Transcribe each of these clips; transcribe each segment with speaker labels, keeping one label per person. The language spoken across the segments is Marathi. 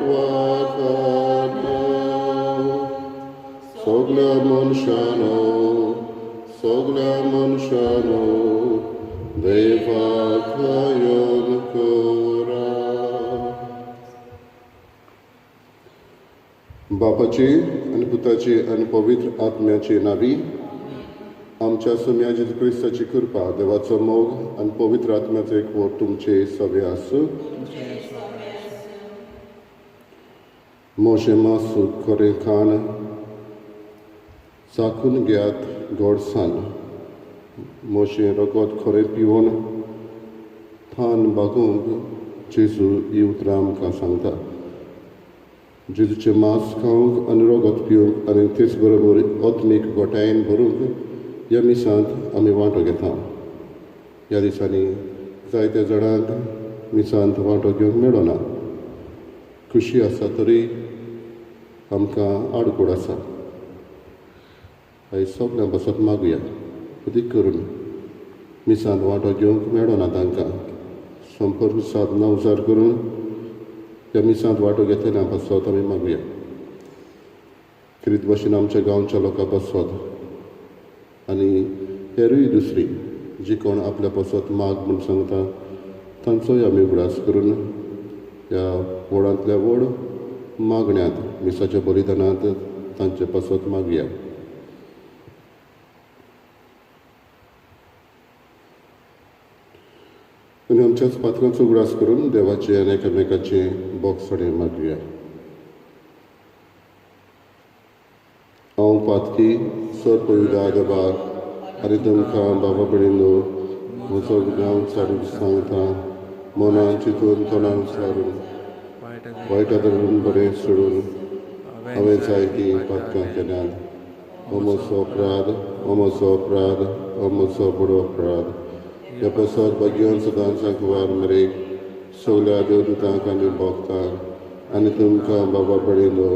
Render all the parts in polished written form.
Speaker 1: wakana sogla monshano deva kayon kora. बापाचे आणि पुताचे आणि पवित्र आत्म्याचे नावी आमच्या सोम्या जेजू क्रिस्ताची कृपा देवाचो मोग आणि पवित्र आत्म्याचो एकवट तुमचे सवे आसूं. मोशे मासू खरें खाण चाखून घेयात गोडसाण. मोशे रगत खरें पिवून थान बागूंक जेजू ही उतरां आमकां सांगता. जेजूचे मांस खावंक आनी रगत पिवंक आनी तेच बरोबर आत्मीक गोठायेन भरूंक ह्या मिसांत आमी वांटो घेता. ह्या दिसांनी जायत्या जाणांक मिसांत वांटो घेवंक मेळना. खुशी आसा तरी आमकां आडकूड आसा. आयज सगळ्यां बसत मागुया उदीक करून मिसांत वांटो घेवंक मेळना तांकां संपर्क साधना उजार करून ह्या मिसांत वांटो घेतलेल्या बसत आमी मागुया. किरीत भाशेन आमच्या गांवच्या लोकां बसत आनी हेरूय दुसरी जी कोण आपल्या बसत माग म्हूण सांगता तांचोय आमी उगडास करून ह्या व्हडांतल्या व्हड मागण्यांत मिसाच्या बलिदानांत तांचे बसत मागया. आनी आमच्याच पात्रांचो उगडास करून देवाचे आनी एकामेकाचे बोगसणे मागया. हांव पातकी सर पवित्र आदबाग आनी तुमकां बाबा भयणीनो म्हजो गांव चाडूंक सांगता. मनान चिंतून तोंडान विचारून वायट आदारून बरें सोडून हांवें जायतीं पातकां केल्यात. हो म्हजो बडो अपराध. ह्या बसत भगवान सदांच वार मेरेक सगल्या देवदूतांक आनी भोगतांक आनी तुमकां बाबा भयणीनो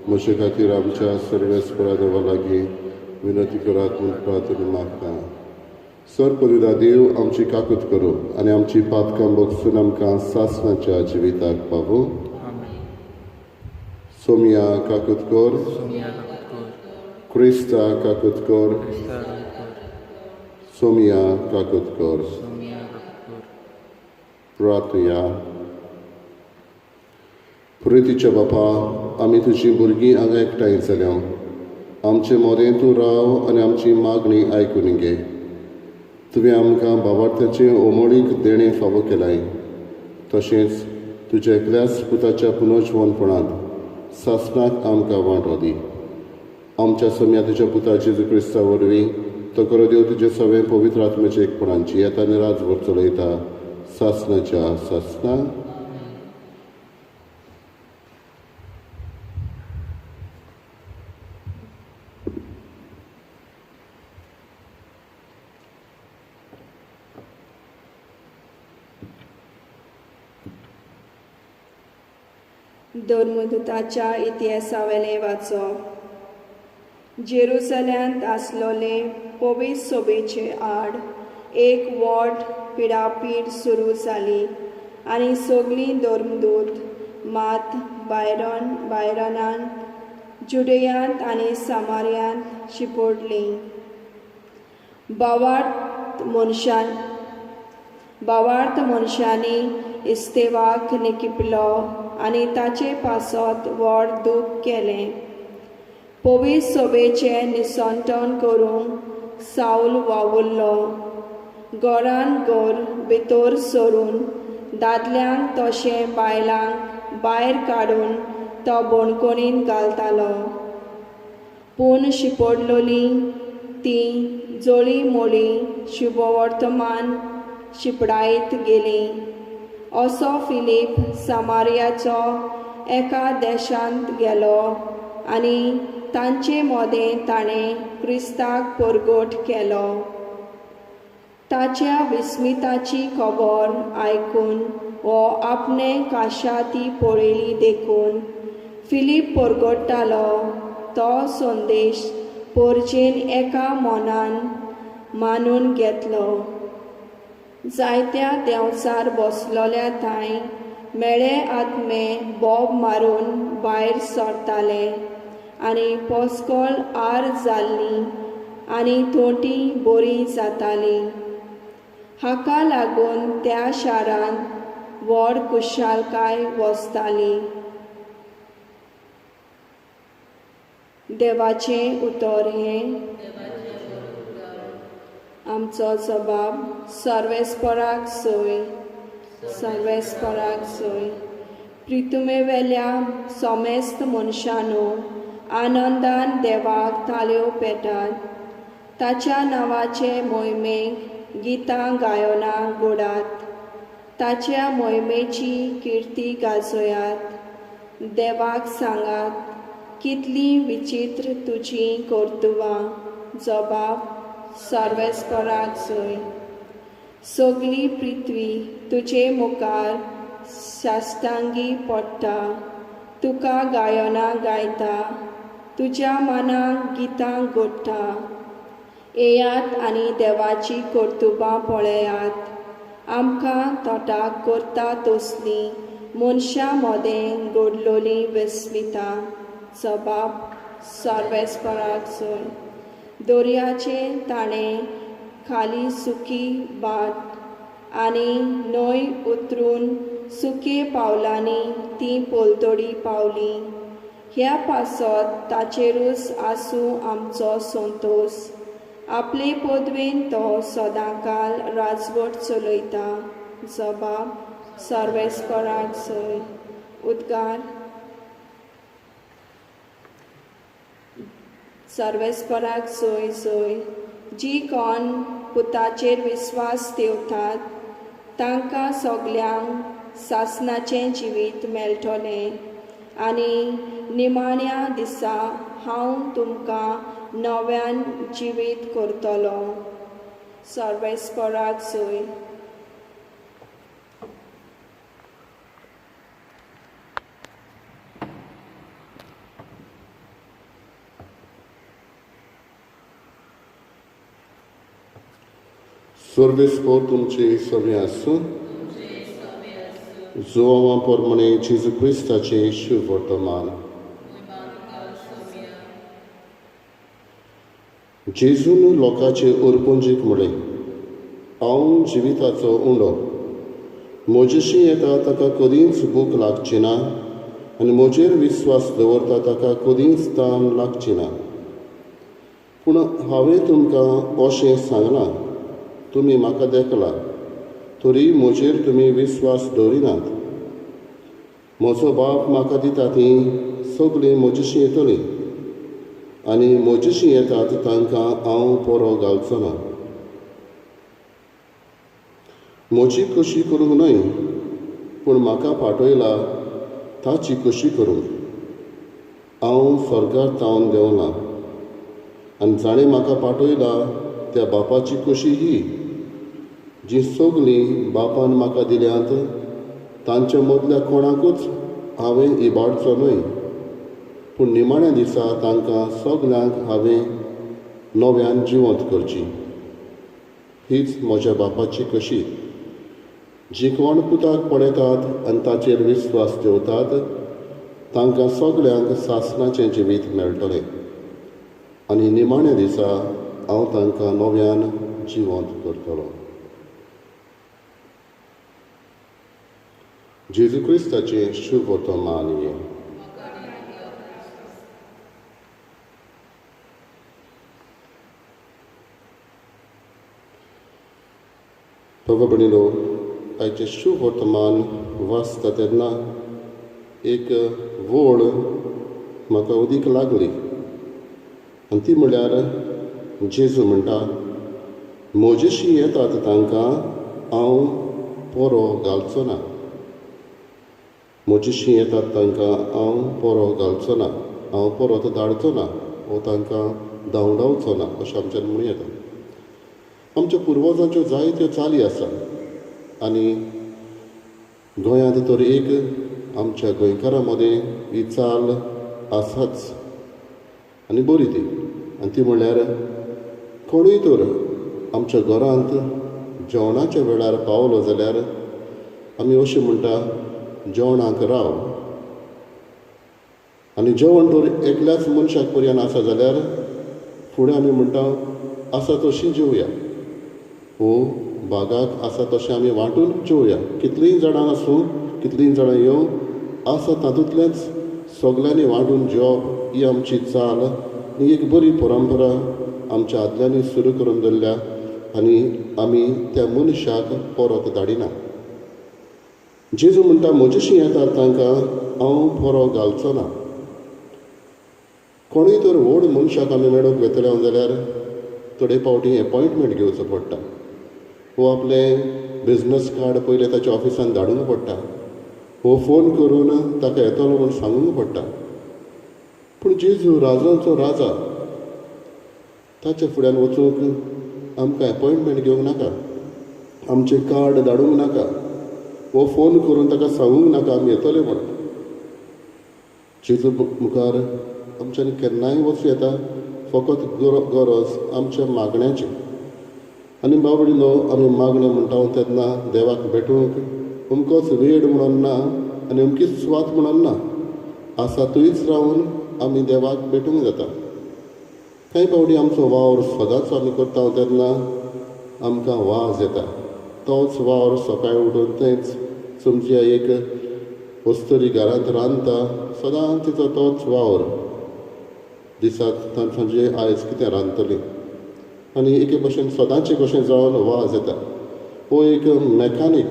Speaker 1: म्हजे खातीर आमच्या सर्वेस्परा देवा लागीं विनंती करात म्हूण प्रार्थना मागता. सर पवित्र देव आमची काकूत करूं आनी आमची पातकां भोगसून आमकां सासणाच्या जिविताक पावूं. सोमिया काकूत कर, क्रिस्ता काकूत कर, सोमिया काकूत कर. प्रार्थया. प्रितीच्या बापा, आमी तुजीं भुरगीं हांगा एकठांय जाल्या. आमचे मोदें तूं राव आनी आमची मागणी आयकून घे. तुवें आमकां भावार्थाचें ओमळीक देणें फावो केलाय. तशेंच तुज्या एकल्याच पुताच्या पुनर्जीवनपणांत सासणाक आमकां वांटो दी. आमच्या सोम्या तुज्या पुता जेजू क्रिस्ता वरवीं तो करो देव तुजे सगळे पवित्र आत्म्याचे एकपणांची येता आनी राजभर चलयता सासणाच्या सासणा.
Speaker 2: धर्मदूताच्या इतिहासावेले वाचप. जेरुसल्यांत आसलोले पवित्र सोबेचे आड एक व्हड पिडापीड सुरू जाली आनी सगळीं धर्मदूत मात भायरनान जुडेयांत आनी सामार्यांत शिपडलीं. भावार्थ मनशांनी इस्तेवाक निकिपलो आनी ताचे पासत व्हड दूख केलें. पवित्र सोबेचें निसंतण करूंक साऊल वावुरलो. घरान घर भितर सरून दादल्यांक तशें बायलांक भायर काडून तो बोणकोणीन घालतालो. पूण शिपडलोलीं तीं जोळी मोळी शुभवर्तमान शिपडायत गेलीं. असो फिलीप सामारियाचो एका देशांत गेलो आनी तांचे मोदें ताणें क्रिस्ताक परगट केलो. ताच्या विस्मिताची खबर आयकून वो आपणे काशा ती पळयली देखून फिलीप परगट्टालो तो संदेश परचेन एका मनान मानून घेतलो. जायत्या देंवचार बसलोल्या थंय मेळे आत्मे बोब मारून भायर सरताले आनी पोस्कोळ आर जाल्ली आनी तोंटी बरी जाताली. हाका लागून त्या शारांत व्हड खुशालकाय वसताली. देवाचें उतर हें आमचो जबाब सर्वेस्पराक सोय, सर्वेस्पराक सोय. प्रितुमे वेल्या सोमेस्त मनशांनो आनंदान देवाक ताल्यो पेटात. ताच्या नांवाचे मोहिमेक गितां गायनां घोडात. ताच्या मोहिमेची किर्ती गाजोयात. देवाक सांगात कितली विचित्र तुजी कर्तुवां. जबाब सर्वेस्पराक सोय. सगली पृथ्वी तुजे मुखार साश्टांगी पडटा. तुका गायनां गायता. तुज्या मनाक गितां घोडटा. येयात आनी देवाची कर्तुबां पळयात. आमकां तोटाक करता तसलीं मनशां मोदें घडलोलीं विस्मिता. जबाब सर्वेस्पराक सोय. दर्याचे ताणें खाली सुकी बाट आनी न्हंय उतरून सुके पावलांनी ती पोलतोडी पावली. ह्या पासत ताचेरूच आसूं आमचो संतोश. आपले पदवेन तो सदांकाल राजवट चलयता. जबाब सर्वेस्पराक सोय. उद्गार सर्वेस्पराक सोय सोय. जी कोण पुताचेर विस्वास ठेवतात तांकां सगल्यांक सासणाचें जिवीत मेळटलें आनी निमाण्या दिसा हांव तुमकां नव्यान जिवीत करतलो. सर्वेस्पराक सोय.
Speaker 1: सर्वेस्पर तुमचे सवे आसूं. जोवा प्रमाणे जेजू क्रिस्ताचे शुभ वर्तमान. जेजून लोकांचे ओरपुंजेक म्हळें, हांव जिविताचो उंडो. म्हजेशी येता ताका कदींच भूक लागची ना आनी म्हजेर विस्वास दवरता ताका कदींच तान लागची ना. पूण हांवें तुमकां अशें सांगलां, तुमी म्हाका देखला, तरी म्हजेर तुमी विस्वास दवरिनात. म्हजो बाप म्हाका दिता तीं सगळीं म्हजेशी येतलीं आनी म्हजेशी येतात तांकां हांव परो घालचो ना. म्हजी कशी करूंक न्हय, पूण म्हाका पाठयला ताची कशी करूंक. हांव स्वर्गांत तावन देंवलां आनी जाणें म्हाका पाठयला त्या बापाची कशी ही, जी सगलीं बापान म्हाका दिल्यांत तांच्या मदल्या कोणाकूच हांवें इबाडचो न्हय, पूण निमाण्या दिसा तांकां सगल्यांक हांवें नव्यान जिवंत करची. हीच म्हज्या बापाची कशी. जी कोण पुताक पळयतात आनी ताचेर विस्वास दवरतात तांकां सगल्यांक सासणाचें जिवीत मेळटलें आनी निमाण्या दिसा हांव तांकां नव्यान जिवंत करतलो. जेजू क्रिस्ताचें शुभ वर्तमान हें. भाव भयणीनो, आयचें शुभ वर्तमान वाचता तेन्ना एक वळ म्हाका उदीक लागली आनी ती म्हळ्यार जेजू म्हणटा, म्हजेशी येतात तांकां हांव परो घालचो ना. म्हजेशी येतात तांकां हांव परो घालचो ना. हांव परत धाडचो ना वो तांकां धांवडावचो ना अशें आमच्यान म्हणूं येता. आमच्या पुर्वजांच्यो जायत्यो चाली आसा आनी गोंयांत तर एक आमच्या गोंयकारां मदें ही चाल आसाच आनी बरी ती. आनी ती म्हणल्यार कोणूय तर आमच्या घरांत जेवणाच्या वेळार पावलो जाल्यार आमी अशें म्हणटा, जेवणाक राव. आनी जेवण तर एकल्याच मनशाक पर्यंत आसा जाल्यार फुडें आमी म्हणटा आसा तशीं जेवया. बागाक आसा तशें आमी वांटून जेवया. कितलींय जाणां आसूं, कितलींय जाणां येवं, आसा तातूंतलेंच सगल्यांनी वांटून जेवप ही आमची चाल ही एक बरी परंपरा आमच्या आदल्यांनी सुरू करून दवरल्या आनी आमी त्या मनशाक परत धाडिना. जेजू म्हणटा म्हजेशी येतात तांकां हांव परो घालचो ना. कोणूय तर व्हड मनशाक आमी मेळूंक वेतले जाल्यार थोडे फावटी अपॉयंटमेंट घेवचो पडटा. आपलें बिजनस कार्ड पयलें ताच्या ऑफिसान धाडूंक पडटा. फोन करून ताका येतलो म्हूण सांगूंक पडटा. पूण जेजू राजांचो राजा, ताच्या फुड्यान वचूंक आमकां अपॉयंटमेंट घेवंक नाका, आमचें कार्ड धाडूंक नाका, फोन करून ताका सांगूंक नाका आमी येतले म्हूण. जेजू मुखार आमच्यांनी केन्नाय वचूं येता, फकत गरज आमच्या मागण्याची. आनी बाबडीलो आमी मागणें म्हणटा तेन्ना देवाक भेटूंक अमकोच वेळ म्हणून ना आनी अमकीच सुवात म्हणून ना, आसा थंयच रावन आमी देवाक भेटूंक जाता. कांय फावटी आमचो वावर सदांच आमी करता तेन्ना आमकां वाज येता. तोच वावर सकाळीं उठून थंयच समजी एक वस्तरी घरांत रांदता, सदांच तिचो तोच वावर. दिसाक सांजे आयज कितें रांदतलीं आनी एके भशेन सदांचे कशें जावन वाज येता. एक मॅकानीक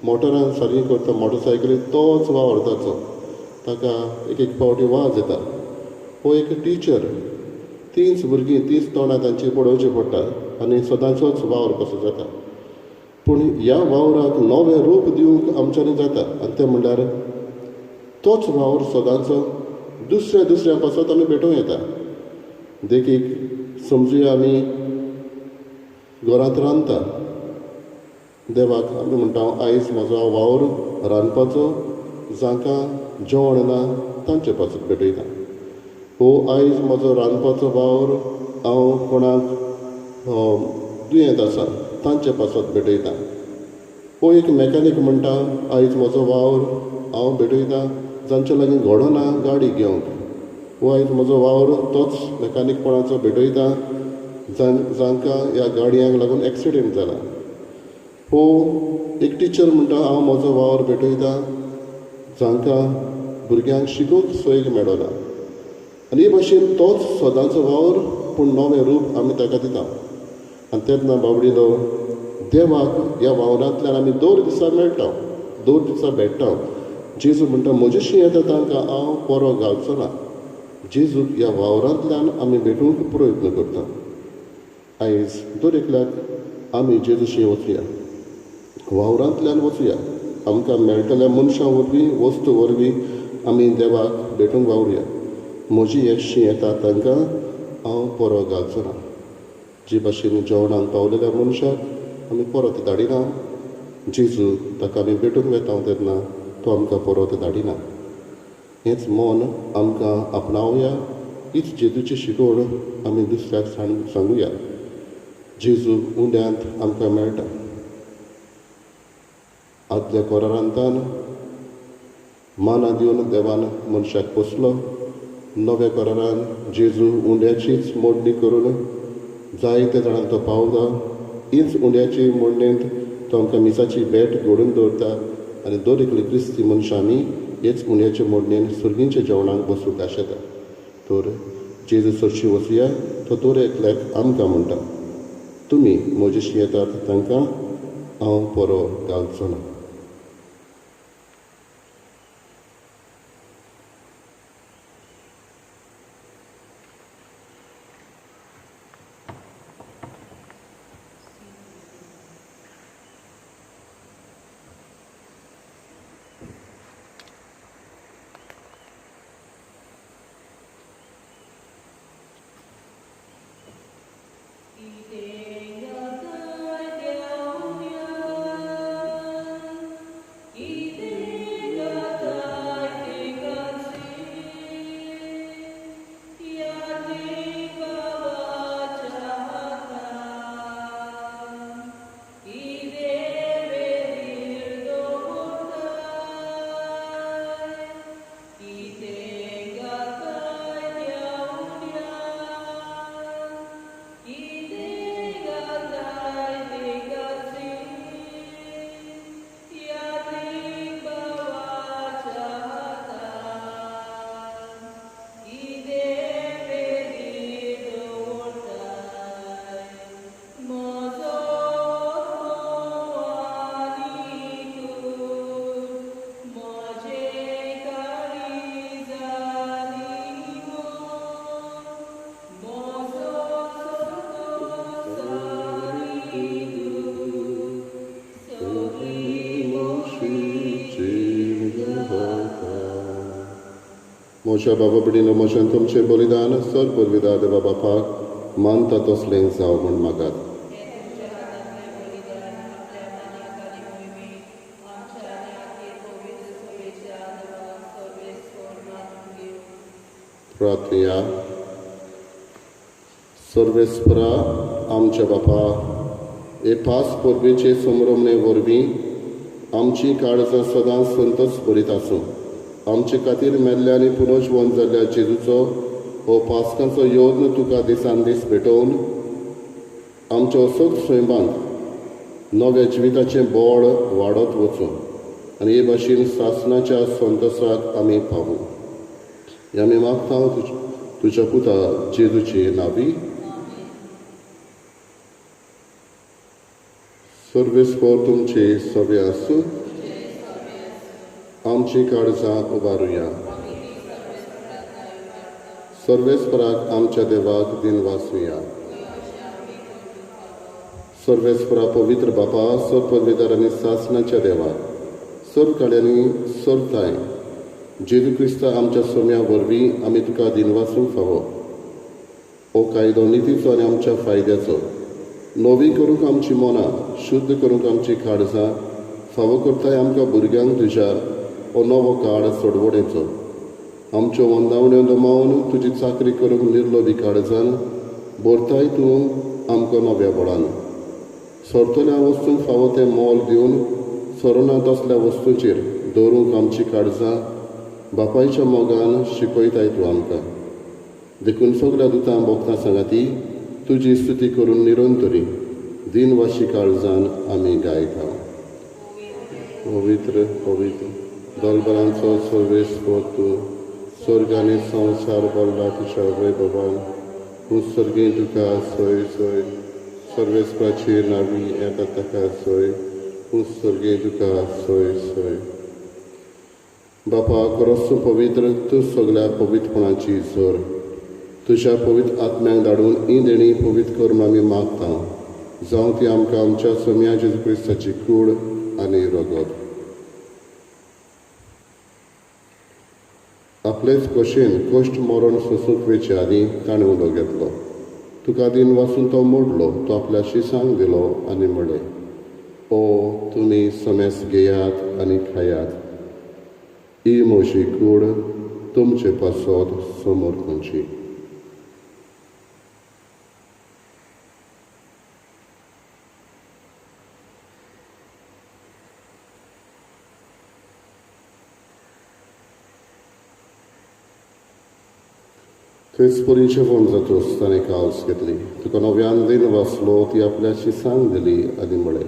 Speaker 1: मोटरान सारकी करता मोटरसायकली, तोच वावर ताचो, ताका एक फावटी वाज येता. एक टिचर, तींच भुरगीं तींच तोंडां तांची पळोवची पडटा आनी सदांचोच वावर कसो जाता. पूण ह्या वावराक नवें रूप दिवंक आमच्यांनी जाता आनी तें म्हणल्यार तोच वावर सदांचो दुसऱ्या पासत आमी भेटूंक येता. देखीक समजुया आमी घरांत रांदता, देवाक आमी म्हणटा आयज म्हजो वावर रांदपाचो, जांकां जेवण ना तांचे पासत भेटयता. आयज म्हजो रांदपाचो वावर हांव कोणाक दुयेंत आसा तांचे पासत भेटयता. एक मॅकानीक म्हणटा आयज म्हजो वावर हांव भेटयता जांचे लागीं घोडो ना गाडी घेवंक. आयज म्हजो वावर तोच मॅकानीकपणाचो भेटयता जांकां ह्या गाडयांक लागून एक्सिडेंट जाला. एक टिचर म्हणटा हांव म्हजो वावर भेटयता जांकां भुरग्यांक शिकूंक सोयीक मेळना. आनी हे भाशेन तोच सदांचो वावर पूण नवें रूप आमी ताका दिता. आनी तेन्ना बाबडीलो देवाक ह्या वावरांतल्यान आमी दर दिसा मेळटा, दर दिसा भेटटा. जेजू म्हणटा म्हजेशी येता तांकां हांव परो घालचो ना. जेजूक ह्या वावरांतल्यान आमी भेटूंक प्रयत्न करता. आयज दर एकल्याक आमी जेजूशी वचुया, वावरांतल्यान वचुया. आमकां मेळटल्या मनशां वरवीं वस्तू वरवीं आमी देवाक भेटूंक वावुरया. म्हजी एकशी येता तांकां हांव परो घालचो ना. जे भाशेन जेवणाक पावलेल्या मनशाक आमी परत धाडिना. जेजू ताका आमी भेटूंक वेता तेन्ना तो आमकां परत धाडिना. हेंच मोन आमकां आपणावया. हीच जेजूची शिकवण आमी दुसऱ्याक सांगुया. जेजू उंड्यांत आमकां मेळटा. आदल्या कोरांतान माना दिवन देवान मनशाक पोसलो. नव्या कोरान जेजू उंड्याचीच मोडणी करून जायत्या जाणांक तो पावता. हीच उंड्याची मोडणेंत तो आमकां मिसाची भेट घडोवन दवरता आनी दर एकली क्रिस्ती मनशां आमी हेच उंड्याचे मोडणेन सुर्गींच्या जेवणाक बसूंक आशेता. तर जेजू सरशी वचुया. तो दर एकल्याक आमकां म्हणटा तुमी म्हजेशी येतात तांकां हांव परो घालचो ना. मोशा बाबा बिडीन मोशान तुमचे बलिदान सर पुरविदा देवा बापाक मानता तसलें जाव म्हण मागात. प्रार्थया. सर्वेस्परा आमच्या बापा, हे पास परबेचे संभ्रमणे वरवीं आमची काळजां सदांच संतोश भरीत आसूं. आमचे खातीर मेल्ल्या आनी पुनर्जीवन जाल्ल्या जेजूचो हो पास्कांचो योद्न तुका दिसान दीस भेटोवन आमच्या असोच सैमांत नव्या जिविताचें बोड वाडत वचूं आनी हे भाशेन सासणाच्या संतोशाक आमी पावूं. हे आमी मागता तुज्या पुता जेजूचे नांवी. सर्वेस्पर तुमचे सवे आसूं. आमची काळजां उबारुया. सर्वेस्पराक आमच्या देवाक दिन वाचुया. सर्वेस्परा पवित्र बापा, सर पदवीदार आनी सासणाच्या देवा, सर काळ्यांनी सरताय जेजू क्रिस्ता आमच्या सोम्या वरवीं आमी तुका दिन वाचूंक फावो. हो कायदो नितीचो आनी आमच्या फायद्याचो नवी करूंक आमची मनां शुद्ध करूंक आमची काळजां फावो करताय आमकां भुरग्यांक तुज्या हो नवो काळ सोडवणेचो. आमच्यो वंदावण्यो दमावन तुजी चाकरी करूंक निर्लो बी काळजान भरताय तूं आमकां नव्या बळान. सरतल्या वस्तूंक फावो तें मोल दिवन सरना तसल्या वस्तूंचेर दवरूंक आमची काळजां बापायच्या मोगान शिकयताय तूं आमकां. देखून सगळ्या दुतां भोगतां सांगाती तुजी स्तुती करून निरंतरी दिनवाशी काळजान आमी गायता. पवित्र पवित्र दोलबरांचो सर्वेस्पर तूं, स्वर्ग आनी संवसार भरला तुज्या वैभवान. उत्सर्गी तुका सोय सोय. सर्वेस्पराची नांवी येता ताका सोय. उत्सर्गी तुका सोय सोय. बापा खरोच पवित्र, तूं सगळ्या पवित्रपणाची जोर तुज्या पवित्र आत्म्याक धाडून ही देणी पवित्र करून आमी मागता. जावं ती आमकां आमच्या सोम्या जेजू क्रिस्ताची कूड आनी रगत. आपलेच कशेन कश्ट मरण सोसूंक वेचे आनी ताणें उलो घेतलो. तुका दिन वाचून तो मोडलो, तो आपल्या शिसांक दिलो आनी म्हळें, ओ तुमी समेस घेयात आनी खायात. ही म्हजी कूड तुमचे पासत समोर खंयची. थंयच परी जेवण जातूच ताणें काल्स घेतली. तुका नव्यान दिन वाचलो, ती आपल्या शिसांक दिली आनी म्हळें,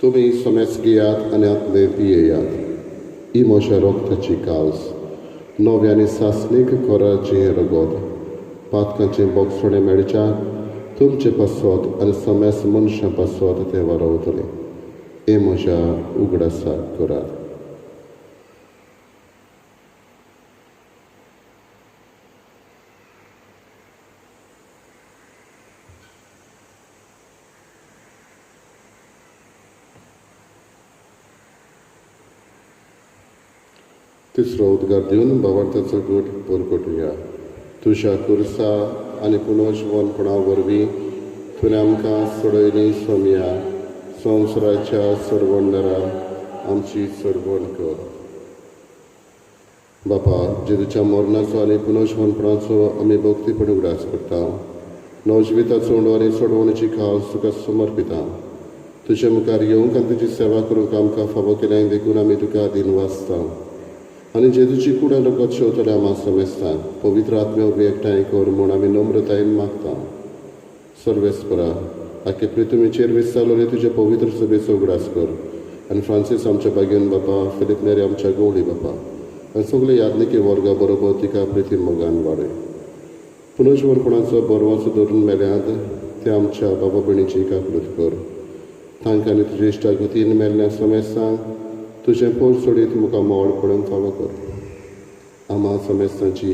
Speaker 1: तुमी समेस घेयात आनी आतले पियेयात. ही म्हज्या रोगताची काल्स, नव्यानी सासणीक कोराचें रगत. पातकांचें बोगसोणें मेळच्याक तुमचे पासत आनी समेस मनशां पासत तें वारवतलें. हे म्हज्या उगडासाक करात. तिसरो उद्गार दिवन भावार्थाचो गोठ परगटुया. तुज्या कुर्सा आनी पुनर्जीवनपणा वरवीं तुवें आमकां सोडयली सोम्या संवसाराच्या सरवंडरा आमची सरवण कर. बापा, जेजूच्या मरणाचो आनी पुनर्जीवनपणाचो आमी भक्तीपण उगडास करता. नवजिविताचो उंडो आनी सोडवणेची खास तुका समर्पिता. तुज्या मुखार येवंक आनी तुजी सेवा करूंक आमकां फावो केल्यान देखून आमी तुका दिन वाचता. आनी जेजूची कुडा रगत शेवतले आमी समेस्ता. पवित्र आत्म्या उबी एकठांय कर म्हूण आमी नम्रतायेन मागता. सर्वेस्परा, आख्खे पृथ्वीचेर विस्तारलोले तुजे पवित्र सभेचो उगडास कर. आनी फ्रांसीस आमच्या बागेन बापा, फिलीप नेरी आमच्या गवळी बापा आनी सगळे यादनिके वर्गा बरोबर तिका प्रिती मोगान वाडय. पुनर्जीवनपणाचो बरवाचो धरून मेल्यात ते आमच्या बाबा भयणीची काकूट कर. तांकां आनी तुजे इश्टागतीन मेल्ल्या समेस्तांक तुजें पोट सोडीत मुखार मोड पडूंक फावो कर. आम्हा समेस्तांची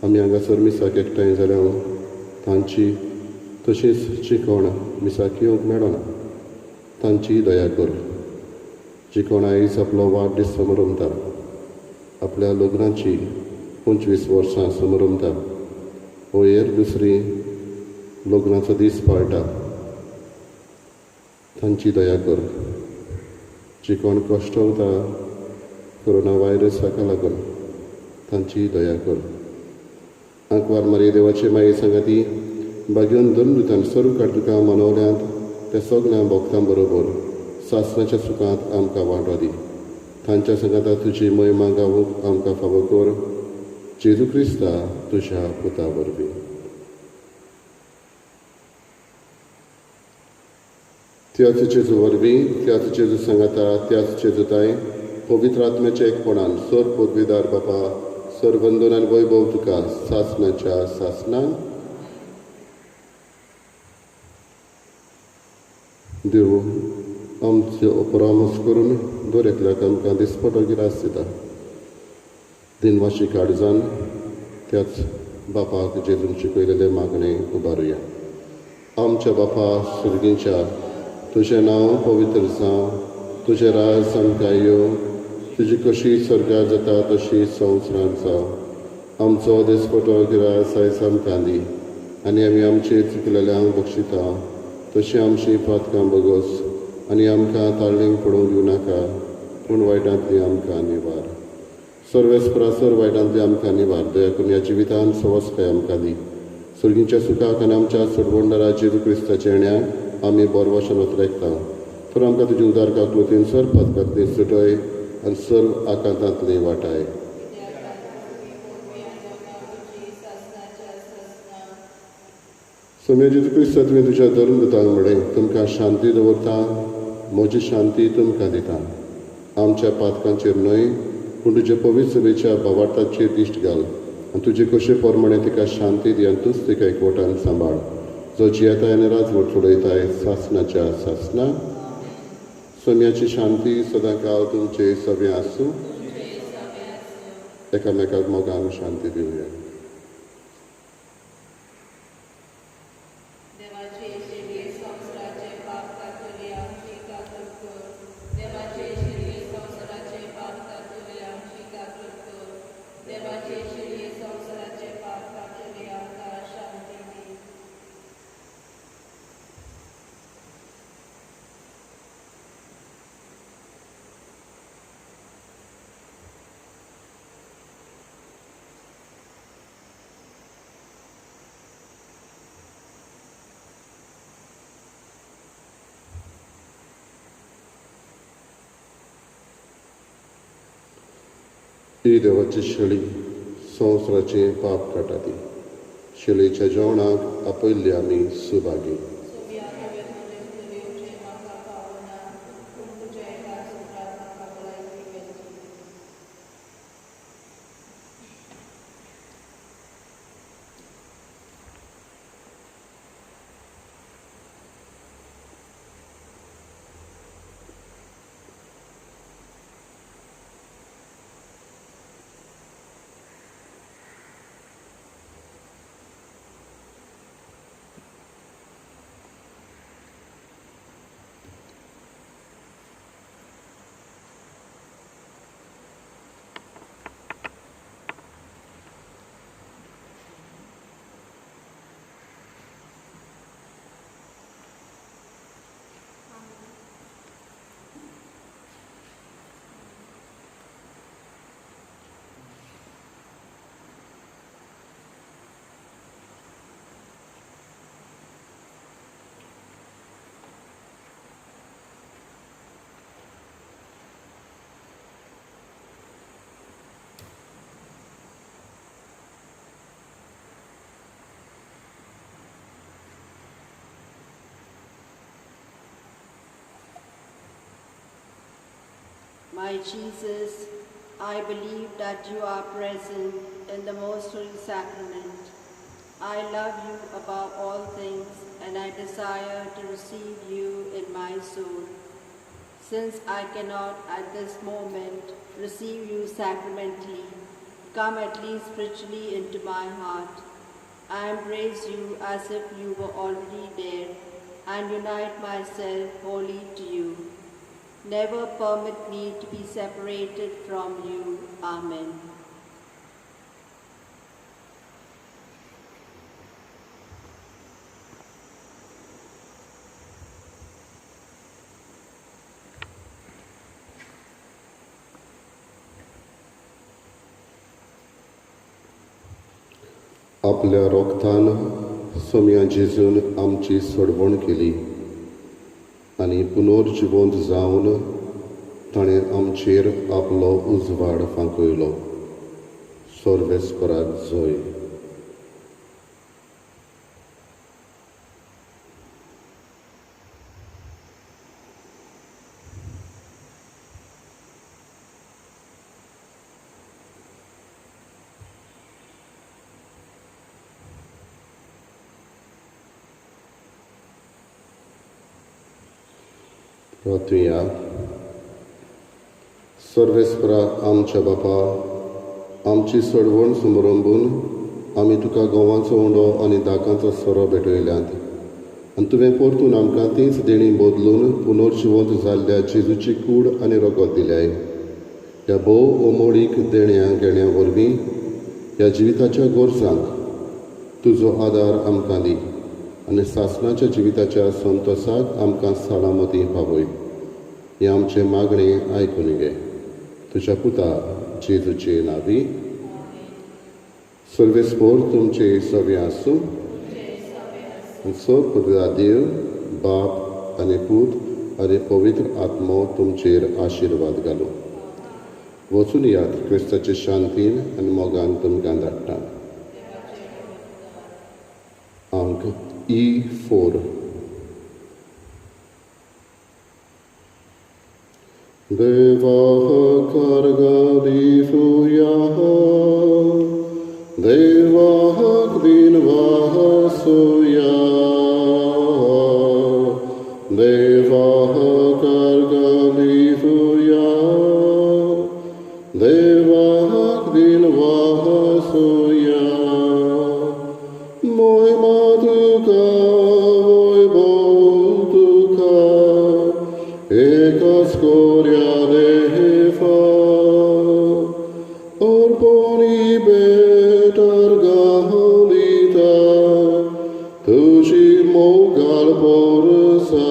Speaker 1: आमी हांगासर मिसाक एकठांय जाल्या तांची तशीच जी कोण मिसाक येवंक मेळना तांची दया कर. जी कोण आयज आपलो वाडदीस समारंभता आपल्या लग्नाची 25 वर्सां समारंभता वयर दुसरी लग्नाचो दीस पाळटा तांची दया कर. जी कोण कश्ट वता कोरोना व्हायरसाका लागून तांची दया कर. आंकवार मारी देवाचे माये सांगाती बागेवन दोन दुतान सर्व काडुका मनवल्यांत त्या सगळ्या भक्तां बरोबर सासणाच्या सुखांत आमकां वांटो दी. तांच्या संगाता तुजी महिमा गावूंक आमकां फावो कर. जेजू क्रिस्ता तुज्या पुता वरवीं. त्याच जेजू वरवीं, त्याच जेजू सांगाता, त्याच जेजूताय पवित्र आत्म्याच्या एकपणान सर पदवीदार बापा सर वंदनान वैभव तुका सासणाच्या सासणान देव आमचो परामर्श करून दर एकल्याक आमकां दिसपटो गिरास दिता. दिनवाशी काळजान त्याच बापाक जेजून शिकयलेले मागणे उबारुया. आमच्या बापा सुर्गींच्या तुजें नांव पवित्र जावं, तुजें राज आमकां येवं, तुजी कशी स्वर्गांत जाता तशी संवसारांत जावं. आमचो दिसपटो गिरास आयज आमकां दी आनी आमी आमची चुकलेल्यांक बक्षिता तशी आमची पातकां बगोस आनी आमकां ताळणेक पडूंक दिवं नाका पूण वायटांतली आमकां निवार. सर्वेस्परासर वायटांतली आमकां निवार. दया करून ह्या जिवितांत सवस्काय आमकां दी. सुर्गींच्या सुखाक आनी आमच्या सोडवणदारा जेजू क्रिस्ताच्या येण्याक आमी बरो भशेन वतरेकता. तर आमकां तुजी उदार काकुतीन सर्व पदकांतली सुटय आनी सर्व आकांतांतली वाटाय. सोम्या जेजू क्रिस्ता तुवें तुज्या धर्म दितांक म्हणलें तुमकां शांती दवरता, म्हजी शांती तुमकां दिता. आमच्या पातकांचेर न्हय पूण तुजे पवित्र सभेच्या भावार्थाचेर दिश्ट घाल आनी तुजे कशे प्रमाणे तिका शांती दी आनी तूंच तिका एकवटान सांबाळ. जो जियेताय आनी राजवट चडयताय सासणाच्या सासणा. सोम्याची शांती सदां काळ तुमचे सभे आसूं. एकामेकाक मोगान शांती दिवया. ही देवाची शेळी संवसाराचें पाप काटा ती. शेळयेच्या जेवणाक आपयल्ली आमी Subhagi.
Speaker 3: My Jesus, I believe that you are present in the most holy sacrament. I love you above all things and I desire to receive you in my soul. Since I cannot at this moment receive you sacramentally, come at least spiritually into my heart. I embrace you as if you were already there and unite myself wholly to you. Never permit me to be separated from you. Amen.
Speaker 1: आपल्या रोगतान सोम्या जेजून आमची सोडवण केली आनी पुनर्जिवंत जावन ताणें आमचेर आपलो उजवाड फांकयलो. सर्वेस्पराक जय. प्रार्थुया. सर्वेस्परा आमच्या बापा, आमची सोडवण समरंभून आमी तुका गोवांचो उंडो आनी दाकांचो सोरो भेटयल्यात आनी तुवें परतून आमकां तीच देणी बदलून पुनर्जिवंत जाल्ल्या जेजूची कूड आनी रगत दिल्याय. ह्या भोव ओमोडीक देण्या घेण्या वरवीं ह्या जिविताच्या गोरजांक तुजो आदार आमकां दी आनी सासणाच्या जिविताच्या संतोसाक आमकां सालामती पावय. हे आमचे मागणें आयकून घे. तुज्या पुता जेजूचे नांवी. सर्वेस्पोर तुमचे सवे आसूं. सो पुता देव, बाप आनी पूत आनी पवित्र आत्मो तुमचेर आशिर्वाद घालूं. वचून यात क्रिस्ताचे शांतीन आनी मोगान तुमकां धाडटा. अंक E4. Devah kargadifuya, Devah kvinvahasuya, Devah kargadifuya, Devah kvinvahasuya, Moi maduka, voi botuka, Ekas gloria defa, Orponi betar gaholita, Tushi mogal porsa,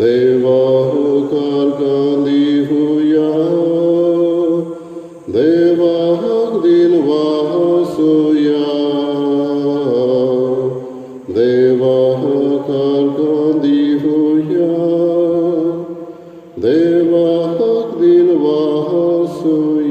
Speaker 1: Devah kargandihuya, Devah dinvahasuya, Devah kargandihuya, Devah dinvahasuya.